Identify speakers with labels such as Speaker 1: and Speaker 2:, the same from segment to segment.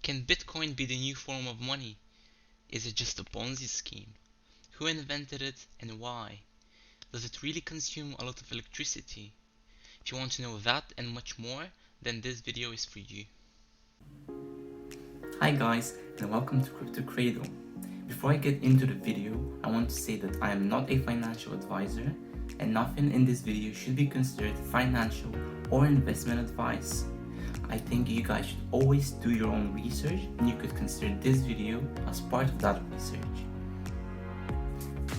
Speaker 1: Can Bitcoin be the new form of money? Is it just a Ponzi scheme? Who invented it and why? Does it really consume a lot of electricity? If you want to know that and much more, then this video is for you.
Speaker 2: Hi guys, and welcome to Crypto Cradle. Before I get into the video, I want to say that I am not a financial advisor and nothing in this video should be considered financial or investment advice. I think you guys should always do your own research and you could consider this video as part of that research.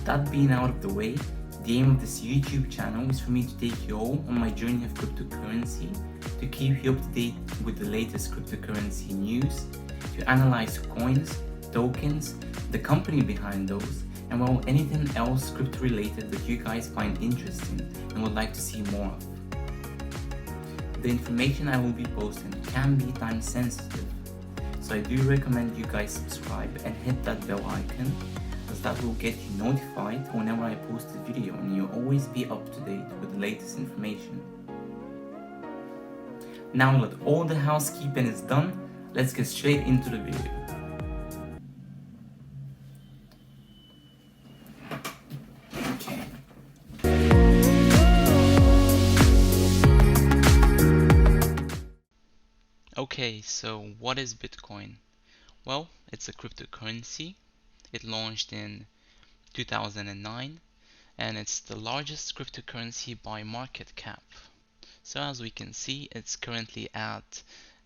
Speaker 2: That being out of the way, the aim of this YouTube channel is for me to take you all on my journey of cryptocurrency, to keep you up to date with the latest cryptocurrency news, to analyze coins, tokens, the company behind those, and well, anything else crypto related that you guys find interesting and would like to see more of. The information I will be posting can be time sensitive, so I do recommend you guys subscribe and hit that bell icon, as that will get you notified whenever I post a video and you'll always be up to date with the latest information. Now that all the housekeeping is done, let's get straight into the video.
Speaker 1: Okay, so what is Bitcoin? Well, it's a cryptocurrency. It launched in 2009 and it's the largest cryptocurrency by market cap. So as we can see, it's currently at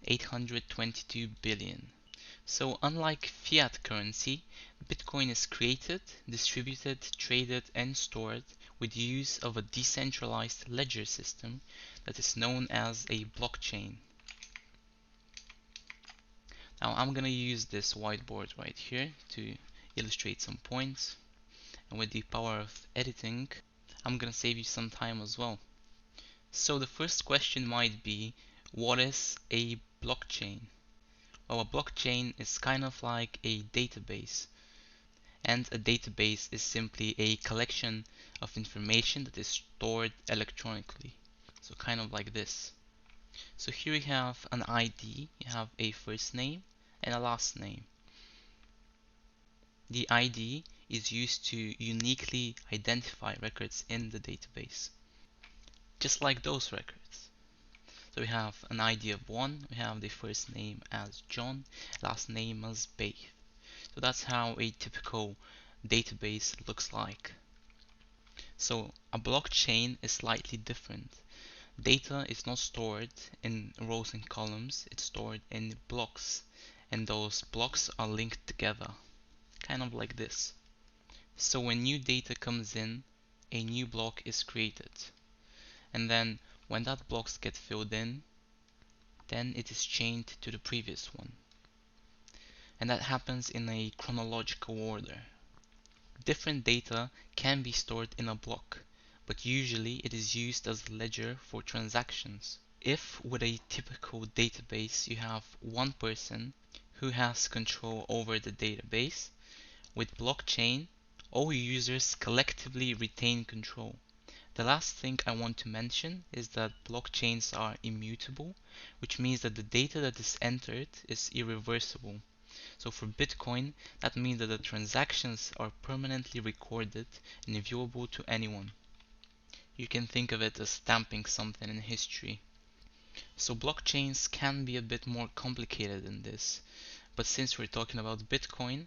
Speaker 1: 822 billion. So unlike fiat currency, Bitcoin is created, distributed, traded and stored with use of a decentralized ledger system that is known as a blockchain. Now I'm gonna use this whiteboard right here to illustrate some points, and with the power of editing I'm gonna save you some time as well. So the first question might be, what is a blockchain? Well, a blockchain is kind of like a database, and a database is simply a collection of information that is stored electronically. So kind of like this. So here we have an ID, you have a first name and a last name. The ID is used to uniquely identify records in the database, just like those records. So we have an ID of 1, we have the first name as John, last name as Babe. So that's how a typical database looks like. So a blockchain is slightly different. Data is not stored in rows and columns, it's stored in blocks, and those blocks are linked together, kind of like this. So when new data comes in, a new block is created, and then when that blocks get filled in, then it is chained to the previous one, and that happens in a chronological order. Different data can be stored in a block, but usually it is used as a ledger for transactions. If with a typical database you have one person who has control over the database, with blockchain all users collectively retain control. The last thing I want to mention is that blockchains are immutable, which means that the data that is entered is irreversible. So for Bitcoin, that means that the transactions are permanently recorded and viewable to anyone. You can think of it as stamping something in history. So blockchains can be a bit more complicated than this, but since we're talking about Bitcoin,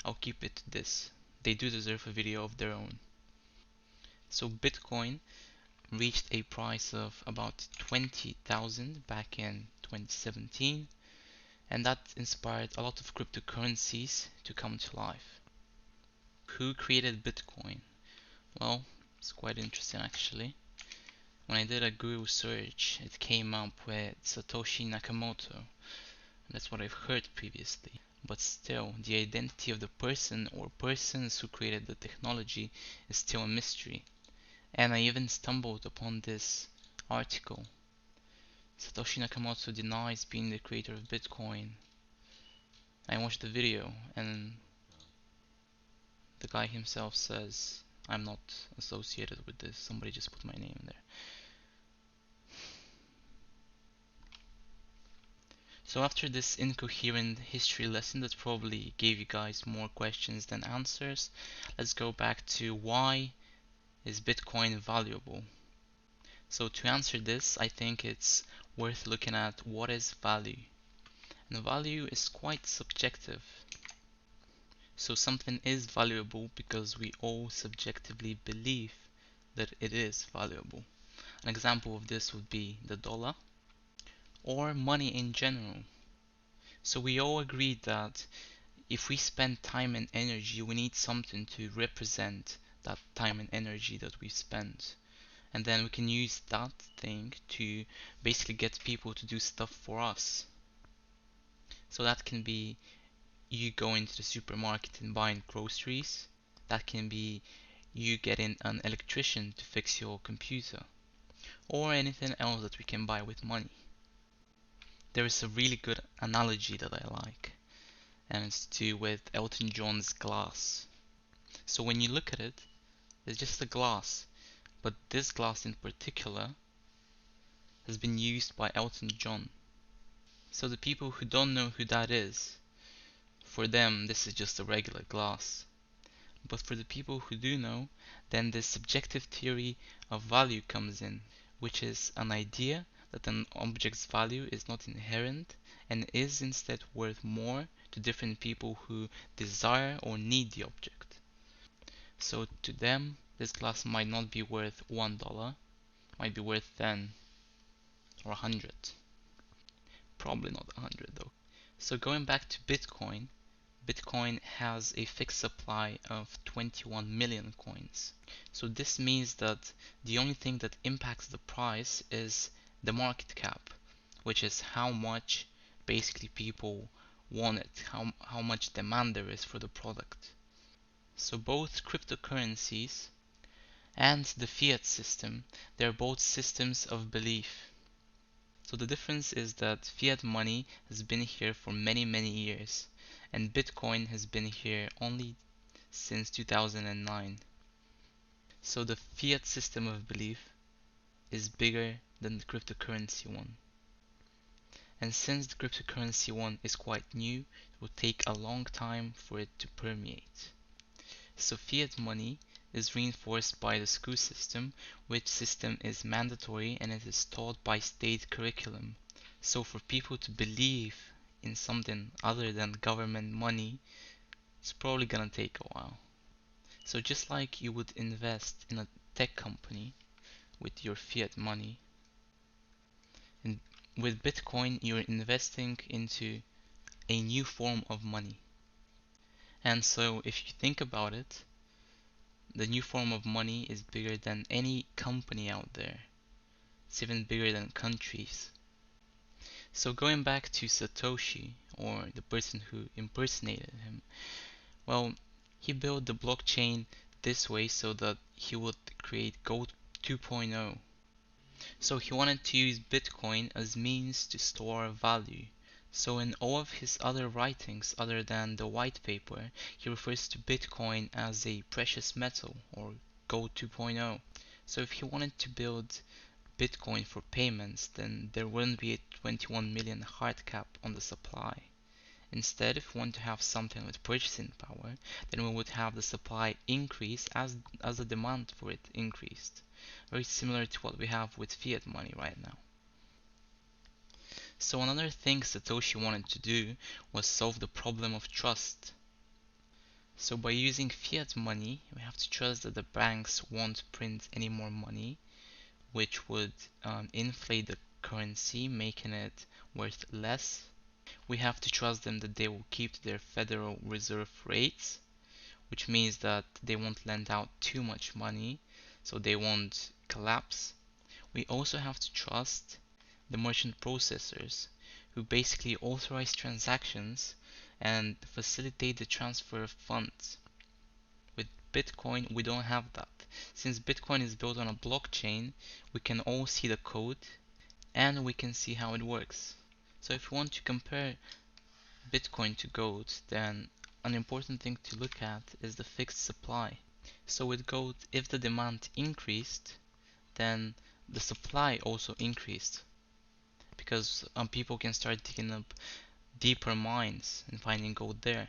Speaker 1: I'll keep it to this. They do deserve a video of their own. So Bitcoin reached a price of about 20,000 back in 2017, and that inspired a lot of cryptocurrencies to come to life. Who created Bitcoin? Well, it's quite interesting actually. When I did a Google search, it came up with Satoshi Nakamoto. That's what I've heard previously. But still, the identity of the person or persons who created the technology is still a mystery. And I even stumbled upon this article. Satoshi Nakamoto denies being the creator of Bitcoin. I watched the video and the guy himself says, I'm not associated with this, somebody just put my name in there. So after this incoherent history lesson that probably gave you guys more questions than answers, let's go back to why is Bitcoin valuable? So to answer this, I think it's worth looking at what is value. And value is quite subjective. So something is valuable because we all subjectively believe that it is valuable. An example of this would be the dollar or money in general. So we all agree that if we spend time and energy, we need something to represent that time and energy that we spent. And then we can use that thing to basically get people to do stuff for us. So that can be you going to the supermarket and buying groceries. That can be you getting an electrician to fix your computer. Or anything else that we can buy with money. There is a really good analogy that I like, and it's to do with Elton John's glass. So when you look at it, it's just a glass, but this glass in particular has been used by Elton John. So the people who don't know who that is, for them this is just a regular glass. But for the people who do know, then this subjective theory of value comes in, which is an idea that an object's value is not inherent and is instead worth more to different people who desire or need the object. So to them, this glass might not be worth $1, might be worth 10 or 100. Probably not 100 though. So going back to Bitcoin, Bitcoin has a fixed supply of 21 million coins. So this means that the only thing that impacts the price is the market cap, which is how much basically people want it, how much demand there is for the product. So both cryptocurrencies and the fiat system, they're both systems of belief. So the difference is that fiat money has been here for many, many years, and Bitcoin has been here only since 2009. So the fiat system of belief is bigger than the cryptocurrency one. And since the cryptocurrency one is quite new, it will take a long time for it to permeate. So fiat money is reinforced by the school system, which system is mandatory and it is taught by state curriculum. So for people to believe in something other than government money, it's probably gonna take a while. So just like you would invest in a tech company with your fiat money, and with Bitcoin you're investing into a new form of money. And so if you think about it, the new form of money is bigger than any company out there. It's even bigger than countries. So going back to Satoshi, or the person who impersonated him, well, he built the blockchain this way so that he would create Gold 2.0. So he wanted to use Bitcoin as means to store value. So in all of his other writings other than the white paper, he refers to Bitcoin as a precious metal or Gold 2.0. So if he wanted to build Bitcoin for payments, then there wouldn't be a 21 million hard cap on the supply. Instead, if we want to have something with purchasing power, then we would have the supply increase as the demand for it increased. Very similar to what we have with fiat money right now. So another thing Satoshi wanted to do was solve the problem of trust. So by using fiat money, we have to trust that the banks won't print any more money, which would inflate the currency, making it worth less. We have to trust them that they will keep their Federal Reserve rates, which means that they won't lend out too much money, so they won't collapse. We also have to trust the merchant processors, who basically authorize transactions and facilitate the transfer of funds. With Bitcoin, we don't have that. Since Bitcoin is built on a blockchain, we can all see the code and we can see how it works. So if we want to compare Bitcoin to gold, then an important thing to look at is the fixed supply. So with gold, if the demand increased, then the supply also increased, because people can start digging up deeper mines and finding gold there.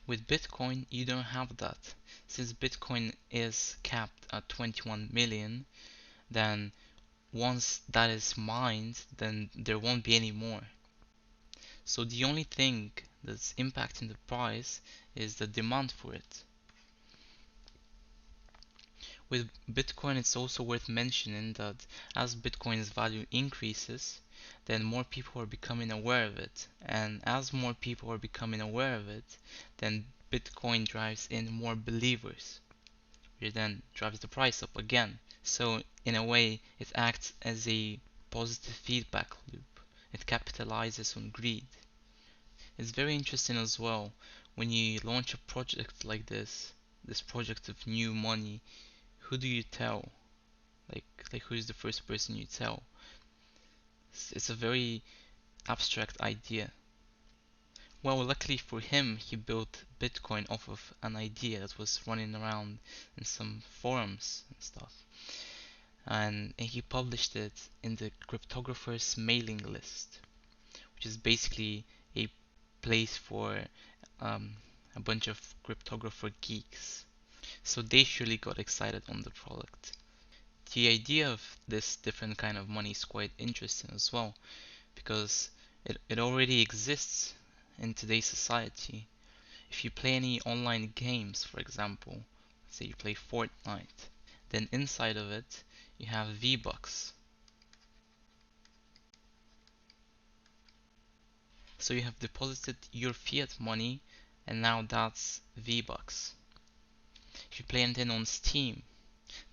Speaker 1: With Bitcoin, you don't have that. Since Bitcoin is capped at 21 million, then once that is mined, then there won't be any more. So the only thing that's impacting the price is the demand for it. With Bitcoin, it's also worth mentioning that as Bitcoin's value increases, then more people are becoming aware of it. And as more people are becoming aware of it, then Bitcoin drives in more believers, which then drives the price up again. So in a way, it acts as a positive feedback loop. It capitalizes on greed. It's very interesting as well when you launch a project like this project of new money. Who do you tell? Like who is the first person you tell? It's a very abstract idea. Well, luckily for him, he built Bitcoin off of an idea that was running around in some forums and stuff. And he published it in the cryptographer's mailing list, which is basically a place for um, a bunch of cryptographer geeks. So they surely got excited on the product. The idea of this different kind of money is quite interesting as well, because it already exists in today's society. If you play any online games, for example, say you play Fortnite, then inside of it you have V-Bucks. So you have deposited your fiat money and now that's V-Bucks. If you play anything on Steam,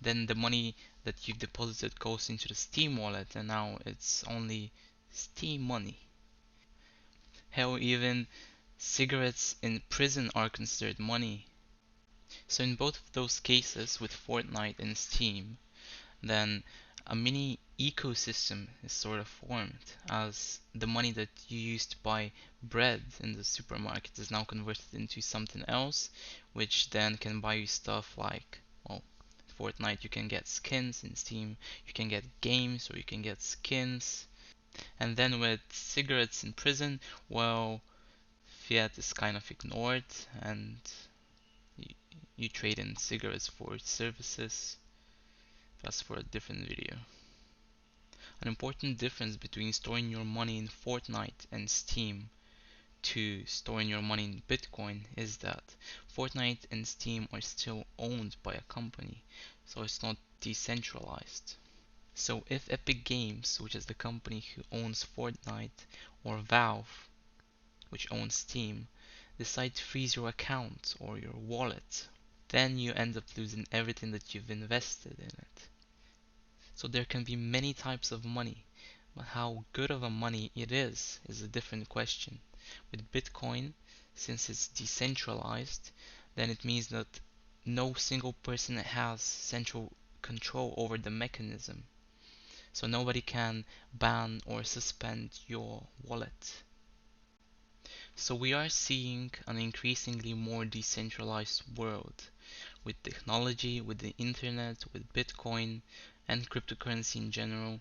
Speaker 1: then the money that you deposited goes into the Steam wallet and now it's only Steam money. Hell, even cigarettes in prison are considered money. So in both of those cases with Fortnite and Steam, then a mini ecosystem is sort of formed, as the money that you used to buy bread in the supermarket is now converted into something else, which then can buy you stuff like, well, Fortnite you can get skins, in Steam you can get games or you can get skins. And then with cigarettes in prison, well, fiat is kind of ignored and you, you trade in cigarettes for services. That's for a different video. An important difference between storing your money in Fortnite and Steam to storing your money in Bitcoin is that Fortnite and Steam are still owned by a company, so it's not decentralized. So if Epic Games, which is the company who owns Fortnite, or Valve, which owns Steam, decide to freeze your account or your wallet, then you end up losing everything that you've invested in it. So there can be many types of money, but how good of a money it is a different question. With Bitcoin, since it's decentralized, then it means that no single person has central control over the mechanism. So nobody can ban or suspend your wallet. So we are seeing an increasingly more decentralized world with technology, with the internet, with Bitcoin and cryptocurrency in general.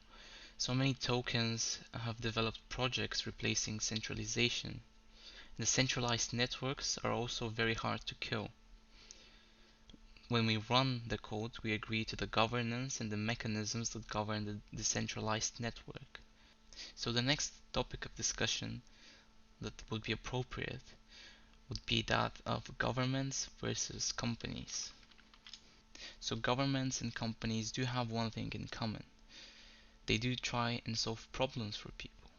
Speaker 1: So many tokens have developed projects replacing centralization. The centralized networks are also very hard to kill. When we run the code, we agree to the governance and the mechanisms that govern the decentralized network. So the next topic of discussion that would be appropriate would be that of governments versus companies. So governments and companies do have one thing in common. They do try and solve problems for people.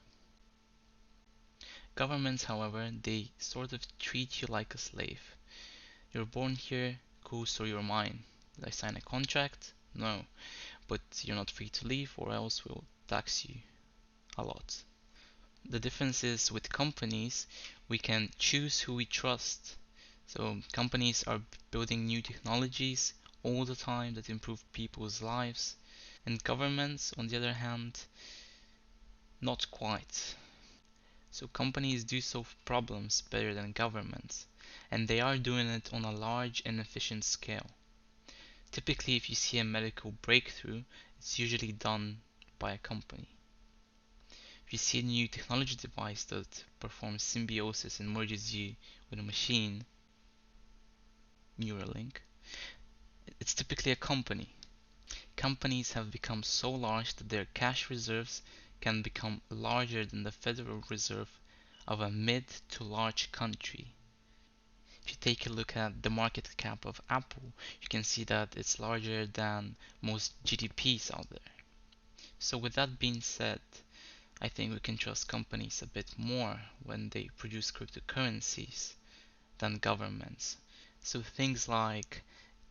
Speaker 1: Governments, however, they sort of treat you like a slave. You're born here, cool, so you're mine. Did I sign a contract? No. But you're not free to leave or else we'll tax you a lot. The difference is with companies, we can choose who we trust. So companies are building new technologies all the time that improve people's lives. And governments, on the other hand, not quite. So companies do solve problems better than governments, and they are doing it on a large and efficient scale. Typically, if you see a medical breakthrough, it's usually done by a company. If you see a new technology device that performs symbiosis and merges you with a machine, Neuralink, it's typically a company. Companies have become so large that their cash reserves can become larger than the Federal Reserve of a mid to large country. If you take a look at the market cap of Apple, you can see that it's larger than most GDPs out there. So with that being said, I think we can trust companies a bit more when they produce cryptocurrencies than governments. So things like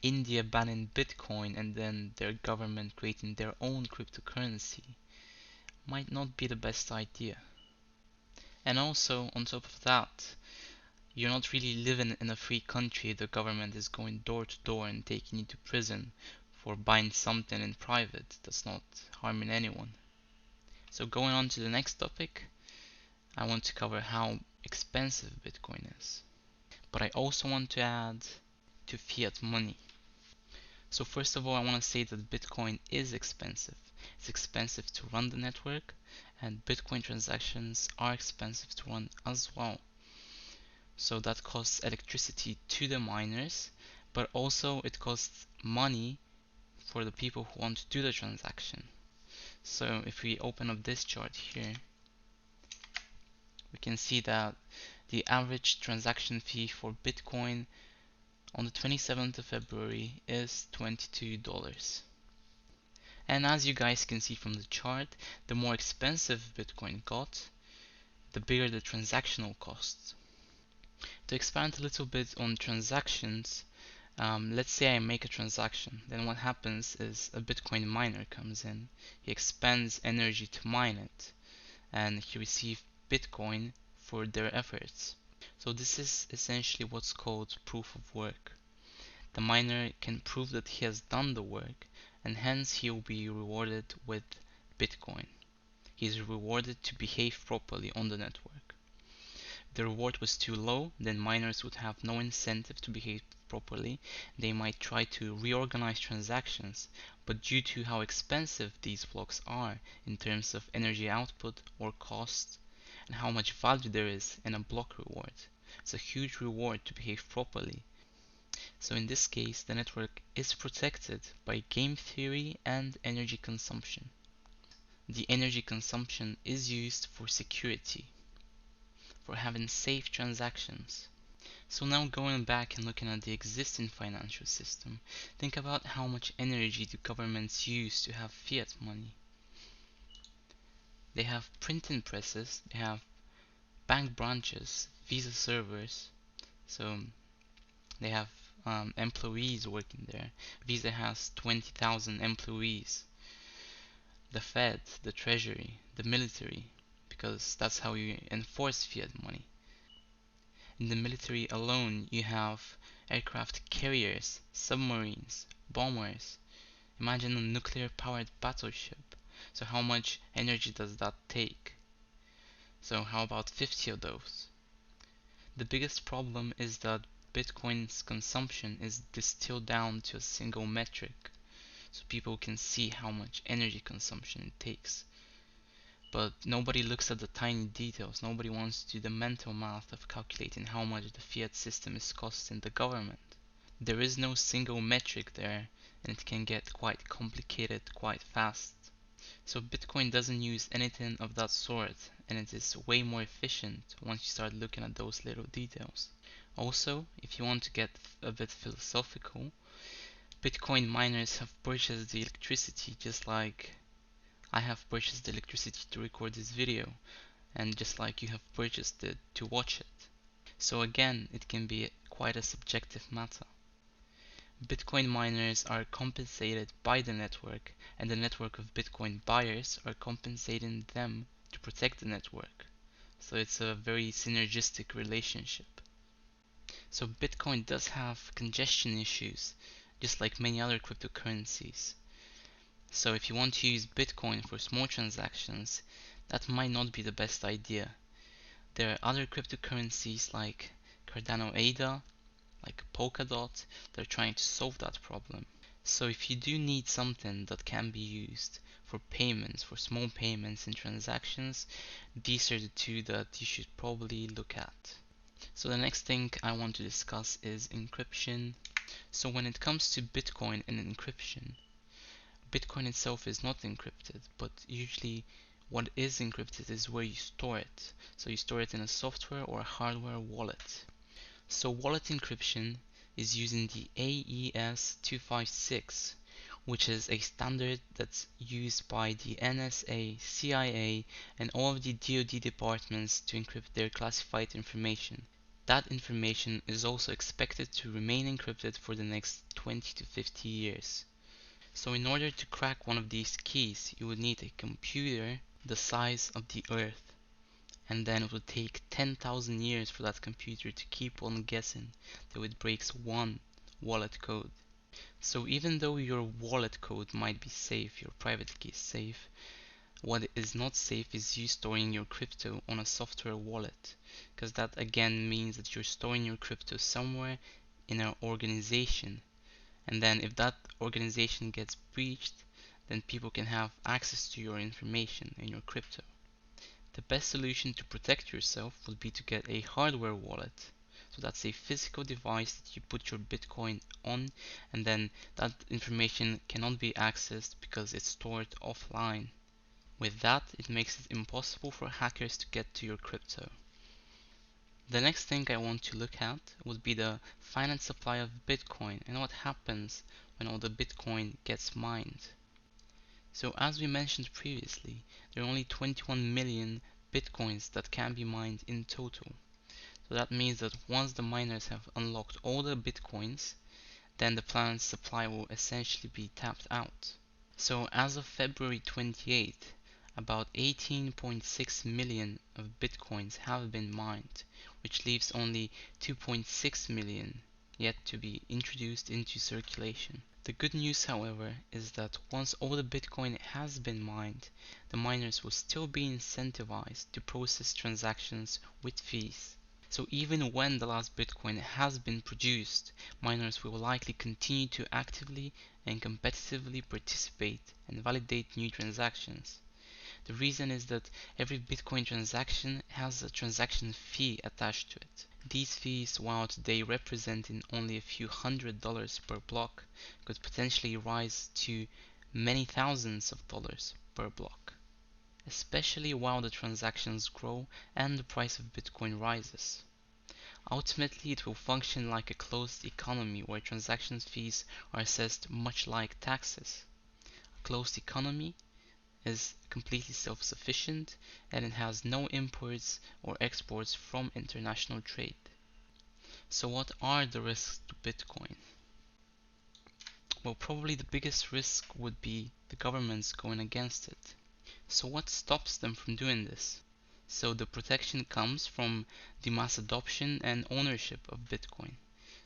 Speaker 1: India banning Bitcoin and then their government creating their own cryptocurrency might not be the best idea. And also, on top of that, you're not really living in a free country if the government is going door to door and taking you to prison for buying something in private that's not harming anyone. So going on to the next topic, I want to cover how expensive Bitcoin is. But I also want to add to fiat money. So first of all, I want to say that Bitcoin is expensive. It's expensive to run the network, and Bitcoin transactions are expensive to run as well. So that costs electricity to the miners, but also it costs money for the people who want to do the transaction. So if we open up this chart here, we can see that the average transaction fee for Bitcoin on the 27th of February is $22. And as you guys can see from the chart, the more expensive Bitcoin got, the bigger the transactional costs. To expand a little bit on transactions, let's say I make a transaction. Then what happens is a Bitcoin miner comes in, he expends energy to mine it, and he receives Bitcoin for their efforts. So this is essentially what's called proof of work. The miner can prove that he has done the work, and hence he will be rewarded with Bitcoin. He is rewarded to behave properly on the network. If the reward was too low, then miners would have no incentive to behave properly. They might try to reorganize transactions, but due to how expensive these blocks are in terms of energy output or cost, and how much value there is in a block reward, it's a huge reward to behave properly. So in this case, the network is protected by game theory and energy consumption. The energy consumption is used for security, for having safe transactions. So now going back and looking at the existing financial system, think about how much energy do governments use to have fiat money. They have printing presses, they have bank branches, Visa servers, so they have employees working there. Visa has 20,000 employees. The Fed, the Treasury, the military, because that's how you enforce fiat money. In the military alone, you have aircraft carriers, submarines, bombers. Imagine a nuclear powered battleship. So how much energy does that take? So how about 50 of those? The biggest problem is that Bitcoin's consumption is distilled down to a single metric, so people can see how much energy consumption it takes. But nobody looks at the tiny details. Nobody wants to do the mental math of calculating how much the fiat system is costing the government. There is no single metric there, and it can get quite complicated quite fast. So Bitcoin doesn't use anything of that sort, and it is way more efficient once you start looking at those little details. Also, if you want to get a bit philosophical, Bitcoin miners have purchased the electricity just like I have purchased the electricity to record this video, and just like you have purchased it to watch it. So again, it can be quite a subjective matter. Bitcoin miners are compensated by the network, and the network of Bitcoin buyers are compensating them to protect the network. So it's a very synergistic relationship. So Bitcoin does have congestion issues, just like many other cryptocurrencies. So if you want to use Bitcoin for small transactions, that might not be the best idea. There are other cryptocurrencies like Cardano ADA, like Polkadot, that are trying to solve that problem. So if you do need something that can be used for payments, for small payments and transactions, these are the two that you should probably look at. So the next thing I want to discuss is encryption. So when it comes to Bitcoin and encryption, Bitcoin itself is not encrypted, but usually what is encrypted is where you store it. So you store it in a software or a hardware wallet. So wallet encryption is using the AES-256, which is a standard that's used by the NSA, CIA, and all of the DoD departments to encrypt their classified information. That information is also expected to remain encrypted for the next 20 to 50 years. So in order to crack one of these keys, you would need a computer the size of the Earth. And then it would take 10,000 years for that computer to keep on guessing till it breaks one wallet code. So even though your wallet code might be safe, your private key is safe, what is not safe is you storing your crypto on a software wallet, because that again means that you're storing your crypto somewhere in an organization, and then if that organization gets breached, then people can have access to your information and your crypto. The best solution to protect yourself would be to get a hardware wallet. So that's a physical device that you put your Bitcoin on, and then that information cannot be accessed because it's stored offline. With that, it makes it impossible for hackers to get to your crypto. The next thing I want to look at would be the finite supply of Bitcoin and what happens when all the Bitcoin gets mined. So as we mentioned previously, there are only 21 million Bitcoins that can be mined in total. So that means that once the miners have unlocked all the Bitcoins, then the planet's supply will essentially be tapped out. So as of February 28th, about 18.6 million of Bitcoins have been mined, which leaves only 2.6 million yet to be introduced into circulation. The good news, however, is that once all the Bitcoin has been mined, the miners will still be incentivized to process transactions with fees. So even when the last Bitcoin has been produced, miners will likely continue to actively and competitively participate and validate new transactions. The reason is that every Bitcoin transaction has a transaction fee attached to it. These fees, while today representing only a few $100s per block, could potentially rise to many thousands of dollars per block, especially while the transactions grow and the price of Bitcoin rises. Ultimately, it will function like a closed economy where transaction fees are assessed much like taxes. A closed economy is completely self-sufficient and it has no imports or exports from international trade. So what are the risks to Bitcoin? Well, probably the biggest risk would be the governments going against it. So what stops them from doing this? So the protection comes from the mass adoption and ownership of Bitcoin.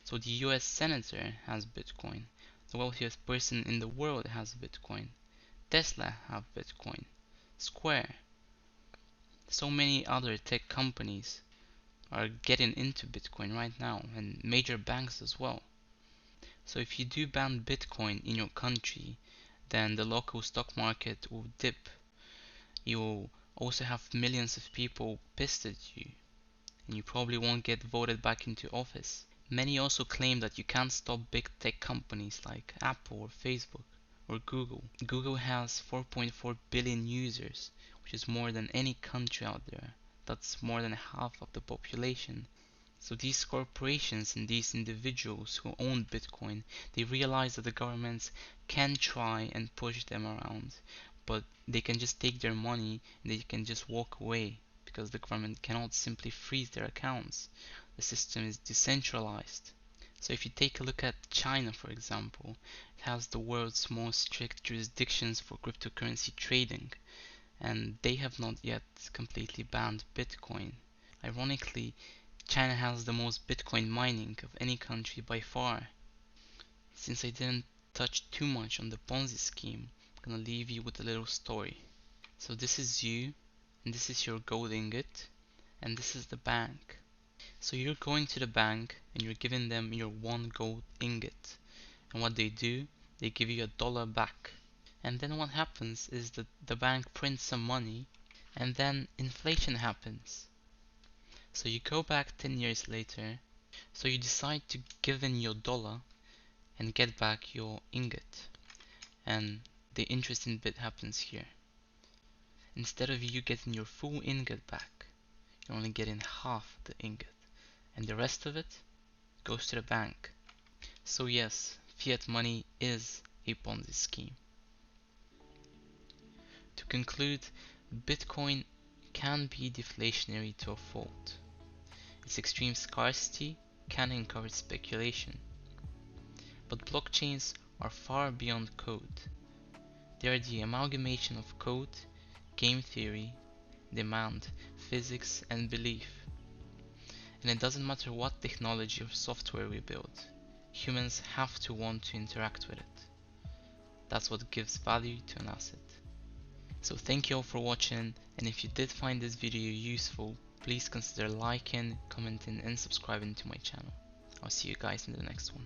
Speaker 1: So the US Senator has Bitcoin. The wealthiest person in the world has Bitcoin. Tesla have Bitcoin. Square. So many other tech companies are getting into Bitcoin right now, and major banks as well. So if you do ban Bitcoin in your country, then the local stock market will dip. You'll also have millions of people pissed at you, and you probably won't get voted back into office. Many also claim that you can't stop big tech companies like Apple or Facebook or Google. Google has 4.4 billion users, which is more than any country out there. That's more than half of the population. So these corporations and these individuals who own Bitcoin, they realize that the governments can try and push them around, but they can just take their money and they can just walk away because the government cannot simply freeze their accounts. The system is decentralized. So if you take a look at China, for example, it has the world's most strict jurisdictions for cryptocurrency trading, and they have not yet completely banned Bitcoin. Ironically, China has the most Bitcoin mining of any country by far. Since I didn't touch too much on the Ponzi scheme, I'm gonna leave you with a little story. So this is you, and this is your gold ingot, and this is the bank. So you're going to the bank and you're giving them your one gold ingot. And what they do, they give you $1 back. And then what happens is that the bank prints some money, and then inflation happens. So you go back 10 years later, so you decide to give in your dollar and get back your ingot. And the interesting bit happens here. Instead of you getting your full ingot back, you're only getting half the ingot, and the rest of it goes to the bank. So yes, fiat money is a Ponzi scheme. To conclude, Bitcoin can be deflationary to a fault. Its extreme scarcity can encourage speculation. But blockchains are far beyond code. They are the amalgamation of code, game theory, demand, physics, and belief. And it doesn't matter what technology or software we build, humans have to want to interact with it. That's what gives value to an asset. So thank you all for watching, and if you did find this video useful, please consider liking, commenting, and subscribing to my channel. I'll see you guys in the next one.